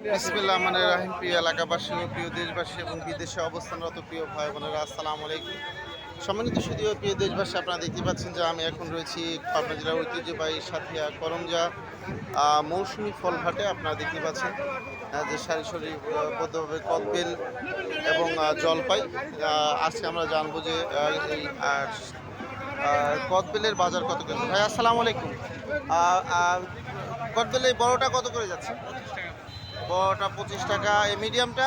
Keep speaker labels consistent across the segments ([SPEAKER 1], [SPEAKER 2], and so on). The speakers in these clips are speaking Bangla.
[SPEAKER 1] বিসমিল্লাহ মানে রাহিম, প্রিয় এলাকাবাসী ও প্রিয় দেশবাসী এবং বিদেশে অবস্থানরত প্রিয় ভাই বোনেরা, আসসালামু আলাইকুম। সম্মানিত সুধী ও প্রিয় দেশবাসী, আপনারা দেখতে পাচ্ছেন যে আমি এখন রয়েছি পাবনা জেলার ঐতিহ্যবাহী সাথিয়া করমজা মৌসুমি ফল হাটে। আপনারা দেখতে পাচ্ছেন যে সারি সারি বদ্ধভাবে কদবেল এবং জলপাই। আজকে আমরা জানবো যে এই কদবেলের বাজার কত করে। ভাই আসসালামু আলাইকুম। কদবেল এই বড়টা কত করে যাচ্ছে? বড়টা 25 টাকা, এই মিডিয়ামটা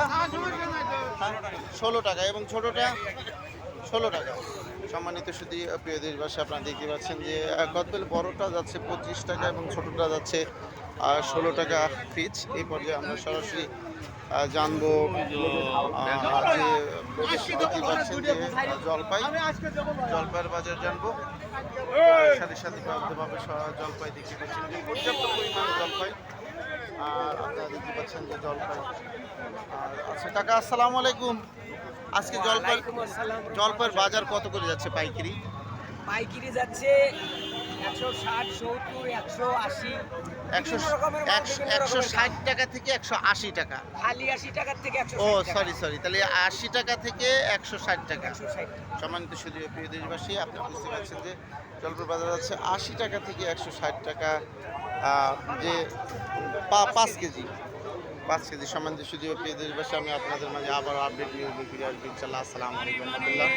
[SPEAKER 1] 16 টাকা এবং ছোটোটা 16 টাকা। সম্মানিত শুধু প্রিয় দেশবাসী, আপনারা দেখতে পাচ্ছেন যে কদবেল বড়টা যাচ্ছে 25 টাকা এবং ছোটোটা যাচ্ছে 16 টাকা পিচ। এই পর্যায়ে আমরা সরাসরি জানবো যে দেখতে পাচ্ছেন যে জলপাইয়ের বাজার জানবো। সাথে সাথে প্রাপ্তভাবে জলপাই দেখতে পাচ্ছেন যে পর্যাপ্ত পরিমাণ জলপাই। আর আপনারা দেখতে পাচ্ছেন যে জলপাই। আর আচ্ছা কাকা, আসসালামু আলাইকুম। আজকে জলপাইয়ের বাজার কত করে যাচ্ছে পাইকারি?
[SPEAKER 2] পাইকারি যাচ্ছে 160, 70, 180,
[SPEAKER 1] 160 টাকা থেকে 180 টাকা।
[SPEAKER 2] খালি 80 টাকার থেকে
[SPEAKER 1] ও
[SPEAKER 2] 160 টাকা।
[SPEAKER 1] সরি, তাহলে 80 টাকা থেকে 160 টাকা।
[SPEAKER 2] 160
[SPEAKER 1] সম্মানিত সুধী প্রিয় দেশবাসী, আপনি বুঝতে পারছেন যে জলপাইয়ের বাজার আছে 80 টাকা থেকে 160 টাকা, যে 5 কেজি। 5 কেজি। সম্মানিত সুধী প্রিয় দেশবাসী, আমি আপনাদের মাঝে আবার আপডেট নিয়ে ফিরে আসবো ইনশাল্লাহ। আসসালামু আলাইকুম রহমতুল্লাহ।